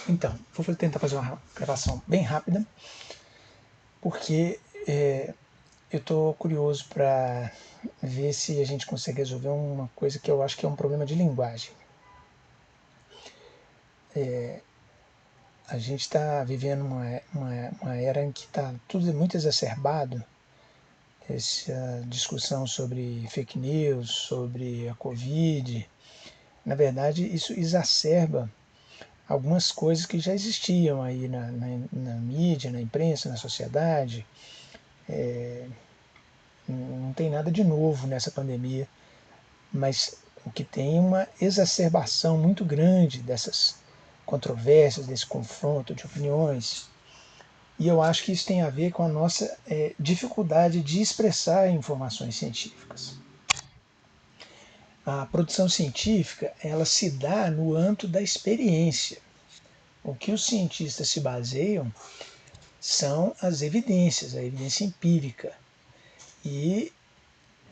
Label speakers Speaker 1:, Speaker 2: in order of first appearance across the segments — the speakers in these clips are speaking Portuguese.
Speaker 1: Então, vou tentar fazer uma gravação bem rápida, porque eu estou curioso para ver se a gente consegue resolver uma coisa que eu acho que é um problema de linguagem. A gente está vivendo uma era em que está tudo muito exacerbado, essa discussão sobre fake news, sobre a Covid. Na verdade, isso exacerba algumas coisas que já existiam aí na mídia, na imprensa, na sociedade. Não tem nada de novo nessa pandemia, mas o que tem é uma exacerbação muito grande dessas controvérsias, desse confronto de opiniões. E eu acho que isso tem a ver com a nossa dificuldade de expressar informações científicas. A produção científica, ela se dá no âmbito da experiência. O que os cientistas se baseiam são as evidências, a evidência empírica. E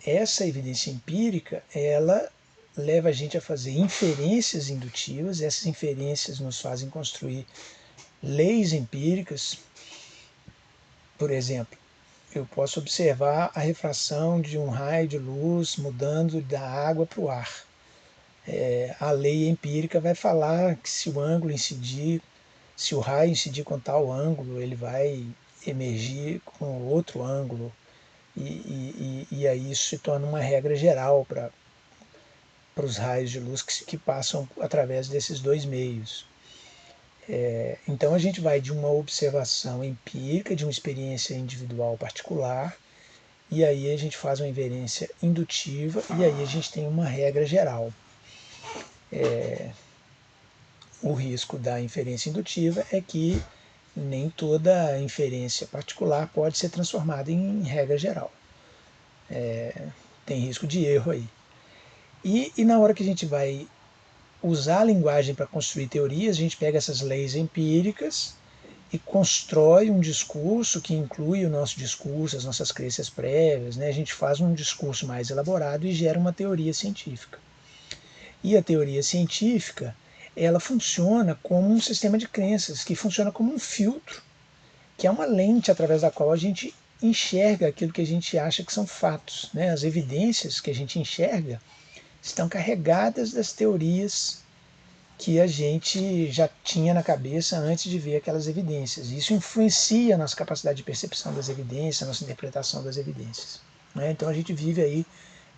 Speaker 1: essa evidência empírica, ela leva a gente a fazer inferências indutivas, essas inferências nos fazem construir leis empíricas. Por exemplo, eu posso observar a refração de um raio de luz mudando da água para o ar. A lei empírica vai falar que se o ângulo incidir, se o raio incidir com tal ângulo, ele vai emergir com outro ângulo. E aí isso se torna uma regra geral para os raios de luz que passam através desses dois meios. Então a gente vai de uma observação empírica, de uma experiência individual particular, e aí a gente faz uma inferência indutiva, e aí a gente tem uma regra geral. O risco da inferência indutiva é que nem toda inferência particular pode ser transformada em regra geral. Tem risco de erro aí. E na hora que a gente vai usar a linguagem para construir teorias, a gente pega essas leis empíricas e constrói um discurso que inclui o nosso discurso, as nossas crenças prévias, né? A gente faz um discurso mais elaborado e gera uma teoria científica. E a teoria científica, ela funciona como um sistema de crenças, que funciona como um filtro, que é uma lente através da qual a gente enxerga aquilo que a gente acha que são fatos, né? As evidências que a gente enxerga estão carregadas das teorias que a gente já tinha na cabeça antes de ver aquelas evidências. E isso influencia a nossa capacidade de percepção das evidências, a nossa interpretação das evidências. Né? Então a gente vive aí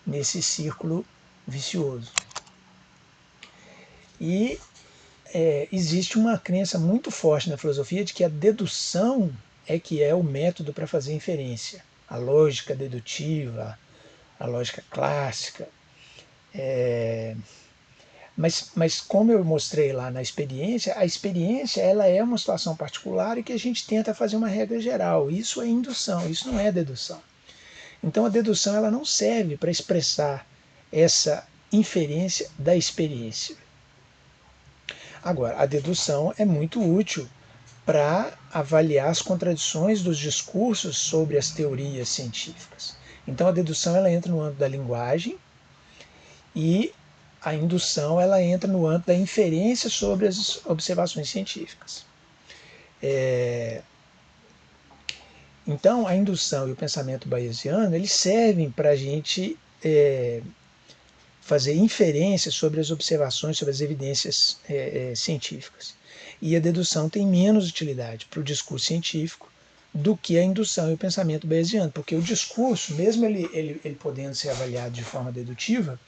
Speaker 1: nesse círculo vicioso. E existe uma crença muito forte na filosofia de que a dedução é que é o método para fazer inferência. A lógica dedutiva, a lógica clássica. Mas como eu mostrei lá na experiência, a experiência ela é uma situação particular e que a gente tenta fazer uma regra geral. Isso é indução, isso não é dedução. Então a dedução ela não serve para expressar essa inferência da experiência. Agora, a dedução é muito útil para avaliar as contradições dos discursos sobre as teorias científicas. Então a dedução ela entra no âmbito da linguagem e a indução ela entra no âmbito da inferência sobre as observações científicas. Então, a indução e o pensamento bayesiano eles servem para a gente fazer inferências sobre as observações, sobre as evidências científicas. E a dedução tem menos utilidade para o discurso científico do que a indução e o pensamento bayesiano, porque o discurso, mesmo ele podendo ser avaliado de forma dedutiva,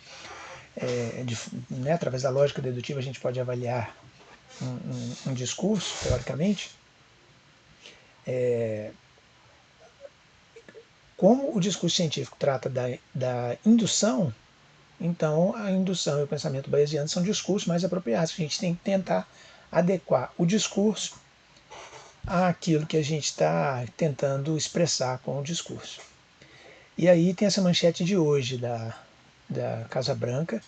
Speaker 1: através da lógica dedutiva a gente pode avaliar um discurso, teoricamente, como o discurso científico trata da indução, então a indução e o pensamento bayesiano são discursos mais apropriados. A gente tem que tentar adequar o discurso àquilo que a gente está tentando expressar com o discurso. E aí tem essa manchete de hoje da Casa Branca,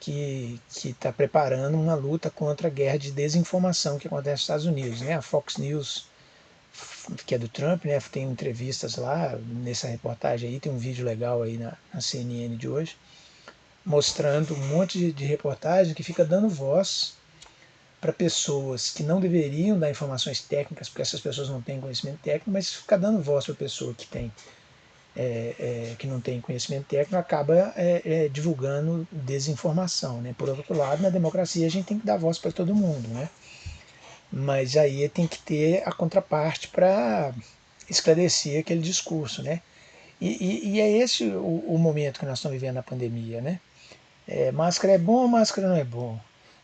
Speaker 1: que está preparando uma luta contra a guerra de desinformação que acontece nos Estados Unidos. Né? A Fox News, que é do Trump, né? Tem entrevistas lá, nessa reportagem aí, tem um vídeo legal aí na CNN de hoje, mostrando um monte de reportagem que fica dando voz para pessoas que não deveriam dar informações técnicas, porque essas pessoas não têm conhecimento técnico, mas ficar dando voz para a pessoa que tem que não tem conhecimento técnico acaba divulgando desinformação, né? Por outro lado, na democracia a gente tem que dar voz para todo mundo, né? Mas aí tem que ter a contraparte para esclarecer aquele discurso, né? E é esse o momento que nós estamos vivendo na pandemia, né? Máscara é bom, máscara não é bom.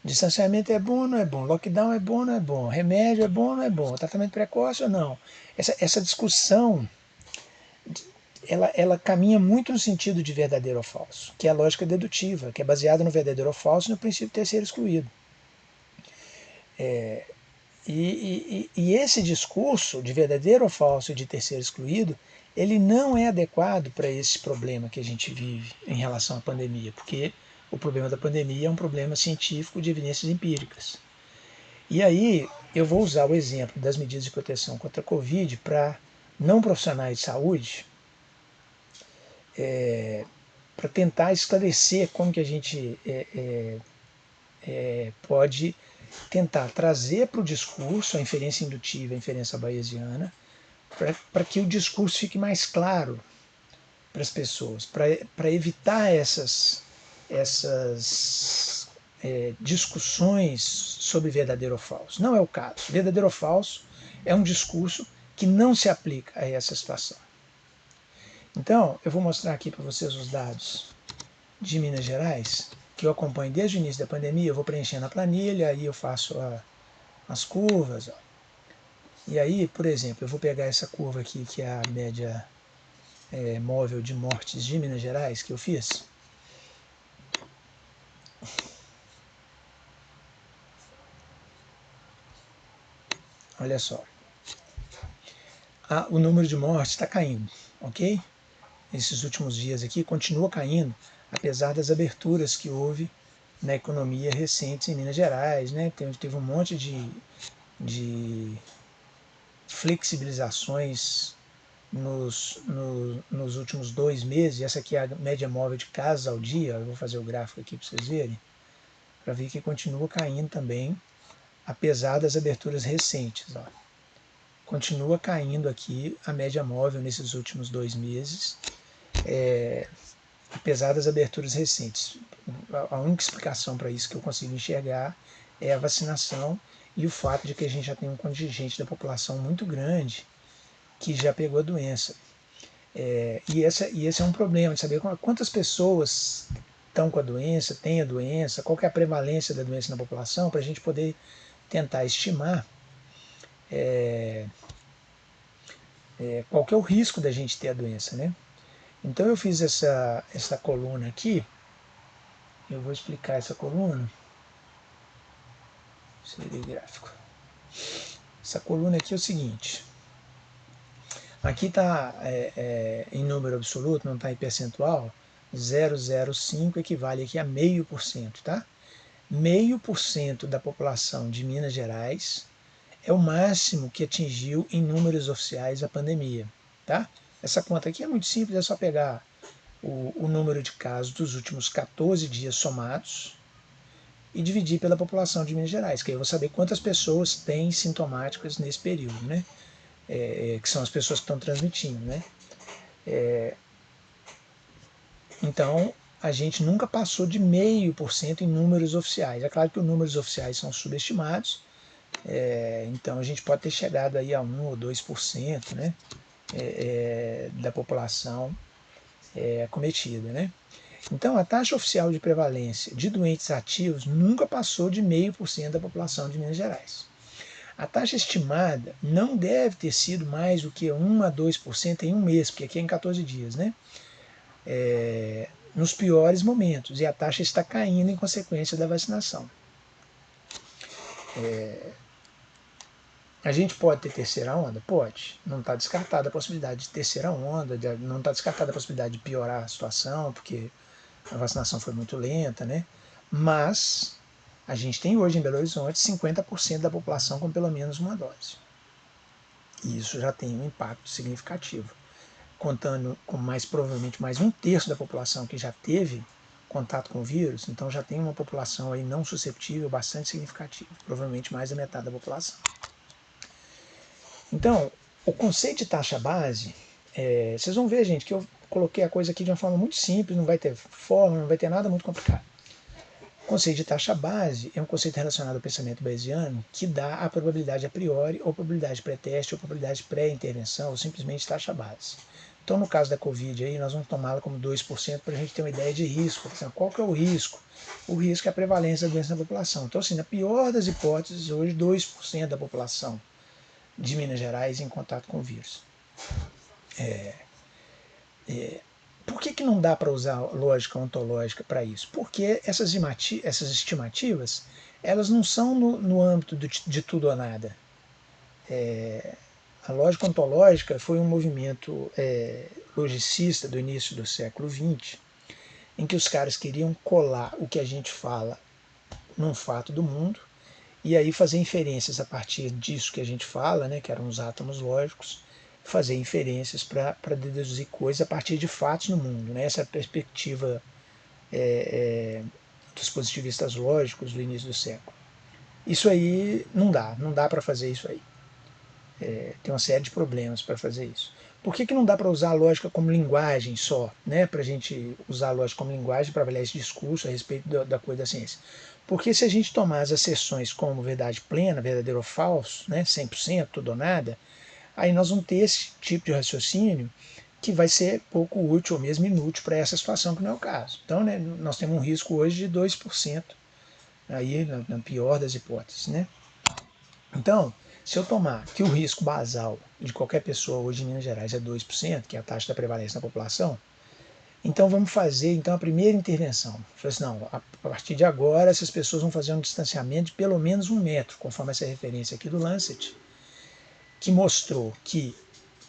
Speaker 1: Distanciamento é bom ou não é bom? Lockdown é bom ou não é bom? Remédio é bom ou não é bom? Tratamento precoce ou não? Essa discussão ela caminha muito no sentido de verdadeiro ou falso, que é a lógica dedutiva, que é baseada no verdadeiro ou falso e no princípio terceiro excluído. E esse discurso de verdadeiro ou falso e de terceiro excluído, ele não é adequado para esse problema que a gente vive em relação à pandemia, porque o problema da pandemia é um problema científico de evidências empíricas. E aí eu vou usar o exemplo das medidas de proteção contra a Covid para não profissionais de saúde, para tentar esclarecer como que a gente pode tentar trazer para o discurso a inferência indutiva, a inferência bayesiana, para que o discurso fique mais claro para as pessoas, para evitar essas discussões sobre verdadeiro ou falso. Não é o caso. Verdadeiro ou falso é um discurso que não se aplica a essa situação. Então, eu vou mostrar aqui para vocês os dados de Minas Gerais, que eu acompanho desde o início da pandemia. Eu vou preenchendo a planilha, aí eu faço as curvas. Ó. E aí, por exemplo, eu vou pegar essa curva aqui, que é a média móvel de mortes de Minas Gerais, que eu fiz. Olha só. O número de mortes está caindo, ok? Esses últimos dias aqui continua caindo, apesar das aberturas que houve na economia recentes em Minas Gerais, né? Teve um monte de flexibilizações nos últimos 2 meses. Essa aqui é a média móvel de casos ao dia. Eu vou fazer o gráfico aqui para vocês verem, para ver que continua caindo também, apesar das aberturas recentes. Ó. Continua caindo aqui a média móvel nesses últimos 2 meses, apesar das aberturas recentes. A única explicação para isso que eu consigo enxergar é a vacinação e o fato de que a gente já tem um contingente da população muito grande que já pegou a doença. E esse é um problema de saber quantas pessoas estão com a doença, têm a doença, qual que é a prevalência da doença na população, para a gente poder tentar estimar qual que é o risco da gente ter a doença, né? Então eu fiz essa coluna aqui, eu vou explicar essa coluna, seria gráfico. Essa coluna aqui é o seguinte, aqui está em número absoluto, não está em percentual, 0,05 equivale aqui a 0,5%, tá? 0,5% da população de Minas Gerais é o máximo que atingiu em números oficiais a pandemia, tá? Essa conta aqui é muito simples, é só pegar o número de casos dos últimos 14 dias somados e dividir pela população de Minas Gerais, que aí eu vou saber quantas pessoas têm sintomáticas nesse período, né? Que são as pessoas que estão transmitindo, né? Então, a gente nunca passou de 0,5% em números oficiais. É claro que os números oficiais são subestimados, então a gente pode ter chegado aí a 1 ou 2%, né, da população acometida, né? Então, a taxa oficial de prevalência de doentes ativos nunca passou de 0,5% da população de Minas Gerais. A taxa estimada não deve ter sido mais do que 1 a 2% em um mês, porque aqui é em 14 dias, né? Nos piores momentos, e a taxa está caindo em consequência da vacinação. A gente pode ter terceira onda? Pode. Não está descartada a possibilidade de terceira onda, não está descartada a possibilidade de piorar a situação, porque a vacinação foi muito lenta, né? Mas a gente tem hoje em Belo Horizonte 50% da população com pelo menos uma dose. E isso já tem um impacto significativo. Contando com mais provavelmente mais 1/3 da população que já teve contato com o vírus, então já tem uma população aí não susceptível bastante significativa, provavelmente mais da metade da população. Então, o conceito de taxa base, vocês vão ver, gente, que eu coloquei a coisa aqui de uma forma muito simples, não vai ter fórmula, não vai ter nada muito complicado. O conceito de taxa base é um conceito relacionado ao pensamento bayesiano que dá a probabilidade a priori, ou probabilidade pré-teste, ou probabilidade pré-intervenção, ou simplesmente taxa base. Então, no caso da Covid, aí, nós vamos tomá-la como 2% para a gente ter uma ideia de risco. Por exemplo, qual que é o risco? O risco é a prevalência da doença na população. Então, assim, na pior das hipóteses, hoje 2% da população de Minas Gerais em contato com o vírus. Por que não dá para usar lógica ontológica para isso? Porque essas estimativas elas não são no âmbito de tudo ou nada. A lógica ontológica foi um movimento logicista do início do século XX, em que os caras queriam colar o que a gente fala num fato do mundo e aí fazer inferências a partir disso que a gente fala, né, que eram os átomos lógicos, fazer inferências para deduzir coisas a partir de fatos no mundo. Né? Essa é a perspectiva dos positivistas lógicos do início do século. Isso aí não dá para fazer isso aí. Tem uma série de problemas para fazer isso. Por que não dá para usar a lógica como linguagem só, né? Para a gente usar a lógica como linguagem para avaliar esse discurso a respeito da coisa da ciência? Porque se a gente tomar as asserções como verdade plena, verdadeiro ou falso, né? 100%, tudo ou nada, aí nós vamos ter esse tipo de raciocínio que vai ser pouco útil ou mesmo inútil para essa situação, que não é o caso. Então, né, nós temos um risco hoje de 2%, aí, na pior das hipóteses. Né? Então, se eu tomar que o risco basal de qualquer pessoa hoje em Minas Gerais é 2%, que é a taxa da prevalência na população, então vamos fazer então a primeira intervenção. Assim, não, a partir de agora essas pessoas vão fazer um distanciamento de pelo menos 1 metro, conforme essa referência aqui do Lancet, que mostrou que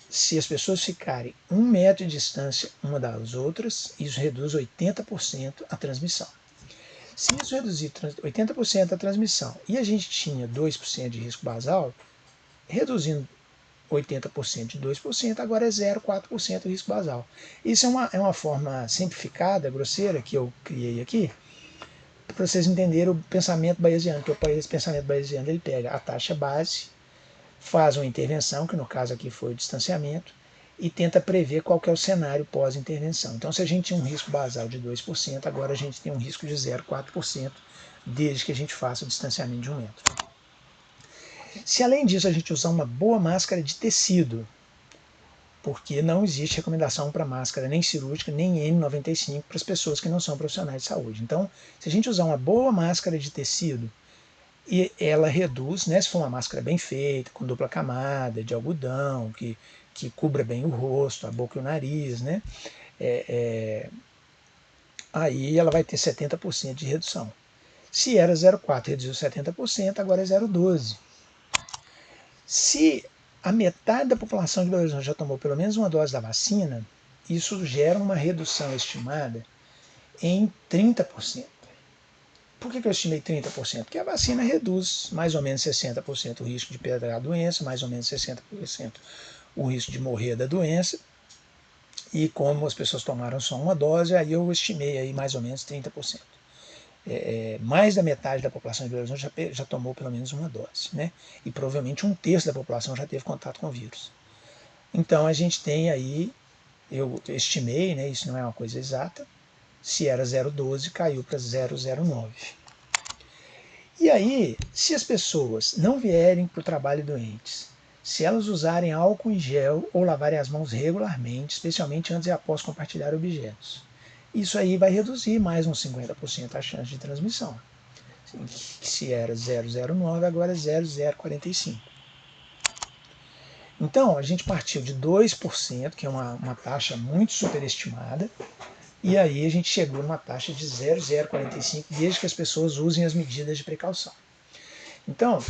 Speaker 1: se as pessoas ficarem 1 metro de distância uma das outras, isso reduz 80% a transmissão. Se isso reduzir 80% a transmissão e a gente tinha 2% de risco basal, reduzindo 80% de 2%, agora é 0,4% de risco basal. Isso é uma forma simplificada, grosseira, que eu criei aqui, para vocês entenderem o pensamento bayesiano, que esse pensamento bayesiano ele pega a taxa base, faz uma intervenção, que no caso aqui foi o distanciamento, e tenta prever qual que é o cenário pós-intervenção. Então, se a gente tinha um risco basal de 2%, agora a gente tem um risco de 0,4%, desde que a gente faça o distanciamento de 1 metro. Se além disso a gente usar uma boa máscara de tecido, porque não existe recomendação para máscara nem cirúrgica, nem N95 para as pessoas que não são profissionais de saúde. Então, se a gente usar uma boa máscara de tecido, e ela reduz, né, se for uma máscara bem feita, com dupla camada, de algodão, que cubra bem o rosto, a boca e o nariz, né, aí ela vai ter 70% de redução. Se era 0,4, reduziu 70%, agora é 0,12. Se a metade da população de Belo Horizonte já tomou pelo menos uma dose da vacina, isso gera uma redução estimada em 30%. Por que eu estimei 30%? Porque a vacina reduz mais ou menos 60% o risco de pegar a doença, mais ou menos 60% o risco de morrer da doença. E como as pessoas tomaram só uma dose, aí eu estimei aí mais ou menos 30%. Mais da metade da população de Belo Horizonte já tomou pelo menos uma dose, né? E provavelmente 1/3 da população já teve contato com o vírus. Então a gente tem aí, eu estimei, né, isso não é uma coisa exata, se era 0,12 caiu para 0,09. E aí, se as pessoas não vierem para o trabalho doentes, se elas usarem álcool em gel ou lavarem as mãos regularmente, especialmente antes e após compartilhar objetos, isso aí vai reduzir mais uns 50% a chance de transmissão. Se era 0,09, agora é 0,045. Então, a gente partiu de 2%, que é uma taxa muito superestimada, e aí a gente chegou numa taxa de 0,045, desde que as pessoas usem as medidas de precaução. Então,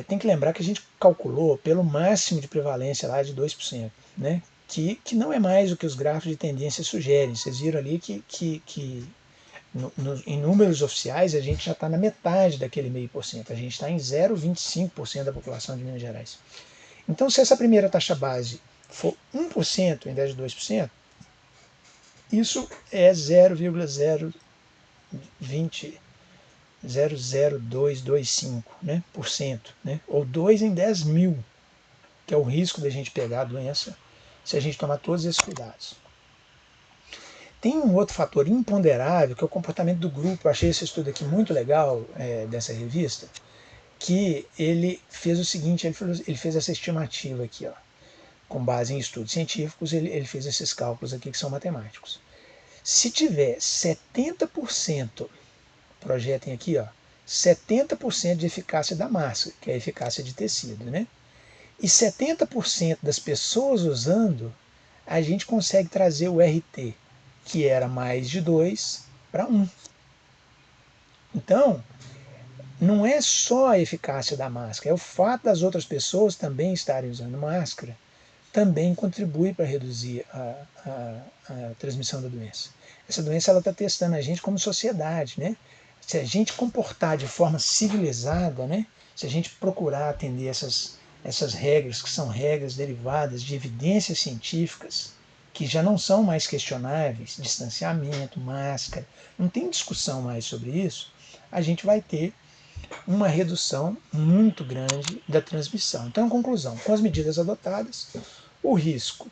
Speaker 1: tem que lembrar que a gente calculou pelo máximo de prevalência lá de 2%, né? Que não é mais o que os gráficos de tendência sugerem. Vocês viram ali que em números oficiais a gente já está na metade daquele 0,5%. A gente está em 0,25% da população de Minas Gerais. Então, se essa primeira taxa base for 1% em vez de 2%, Isso é 0,00225, né, por cento, né, ou 2 em 10 mil, que é o risco da gente pegar a doença se a gente tomar todos esses cuidados. Tem um outro fator imponderável, que é o comportamento do grupo. Eu achei esse estudo aqui muito legal, dessa revista, que ele fez o seguinte, ele fez essa estimativa aqui, ó, com base em estudos científicos, ele fez esses cálculos aqui que são matemáticos. Se tiver 70%, projetem aqui, ó, 70% de eficácia da máscara, que é a eficácia de tecido, né? E 70% das pessoas usando, a gente consegue trazer o RT, que era mais de 2, para 1. Então, não é só a eficácia da máscara, é o fato das outras pessoas também estarem usando máscara, também contribui para reduzir a transmissão da doença. Essa doença está testando a gente como sociedade, né? Se a gente comportar de forma civilizada, né? Se a gente procurar atender essas regras, que são regras derivadas de evidências científicas, que já não são mais questionáveis, distanciamento, máscara, não tem discussão mais sobre isso, a gente vai ter uma redução muito grande da transmissão. Então, conclusão, com as medidas adotadas, o risco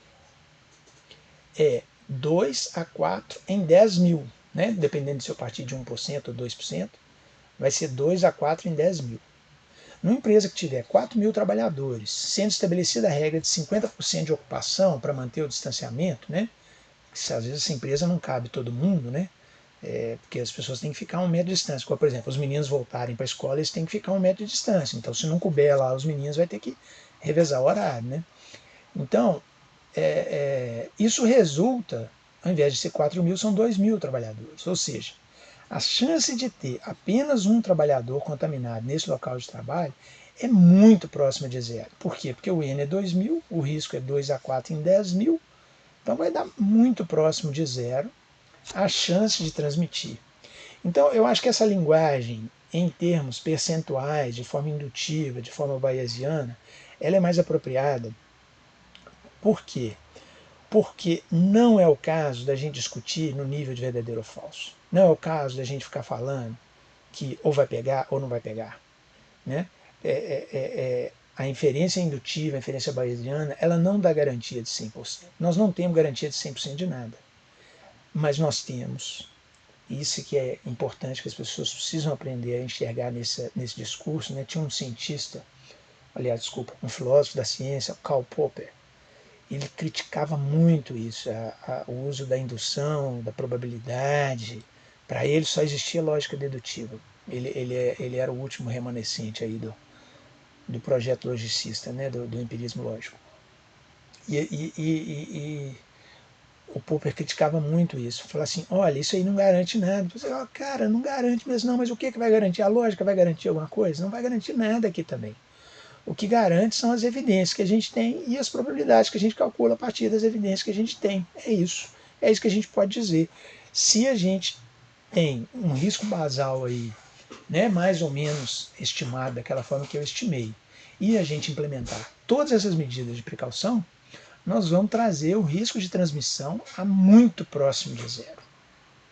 Speaker 1: é 2 a 4 em 10 mil, né? Dependendo se eu partir de 1% ou 2%, vai ser 2 a 4 em 10 mil. Numa empresa que tiver 4 mil trabalhadores, sendo estabelecida a regra de 50% de ocupação para manter o distanciamento, né? Porque às vezes essa empresa não cabe todo mundo, né? Porque as pessoas têm que ficar a 1 metro de distância. Como, por exemplo, os meninos voltarem para a escola, eles têm que ficar a 1 metro de distância. Então, se não couber lá os meninos, vai ter que revezar o horário, né? Então, isso resulta, ao invés de ser 4 mil, são 2 mil trabalhadores. Ou seja, a chance de ter apenas um trabalhador contaminado nesse local de trabalho é muito próxima de zero. Por quê? Porque o N é 2 mil, o risco é 2 a 4 em 10 mil, então vai dar muito próximo de zero a chance de transmitir. Então, eu acho que essa linguagem, em termos percentuais, de forma indutiva, de forma bayesiana, ela é mais apropriada. Por quê? Porque não é o caso da gente discutir no nível de verdadeiro ou falso. Não é o caso da gente ficar falando que ou vai pegar ou não vai pegar. Né? A inferência indutiva, a inferência bayesiana, ela não dá garantia de 100%. Nós não temos garantia de 100% de nada. Mas nós temos. Isso que é importante, que as pessoas precisam aprender a enxergar nesse discurso. Né? Tinha um cientista, aliás, desculpa, um filósofo da ciência, Karl Popper. Ele criticava muito isso, o uso da indução, da probabilidade. Para ele só existia lógica dedutiva. Ele era o último remanescente aí do projeto logicista, né? do empirismo lógico. E o Popper criticava muito isso. Falava assim, olha, isso aí não garante nada. Você fala, cara, não garante mesmo não, mas o que vai garantir? A lógica vai garantir alguma coisa? Não vai garantir nada aqui também. O que garante são as evidências que a gente tem e as probabilidades que a gente calcula a partir das evidências que a gente tem. É isso. É isso que a gente pode dizer. Se a gente tem um risco basal aí, né, mais ou menos estimado daquela forma que eu estimei, e a gente implementar todas essas medidas de precaução, nós vamos trazer o risco de transmissão a muito próximo de zero.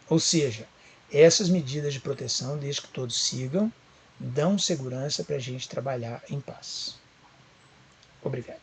Speaker 1: Ou seja, essas medidas de proteção, desde que todos sigam, dão segurança para a gente trabalhar em paz. Obrigado.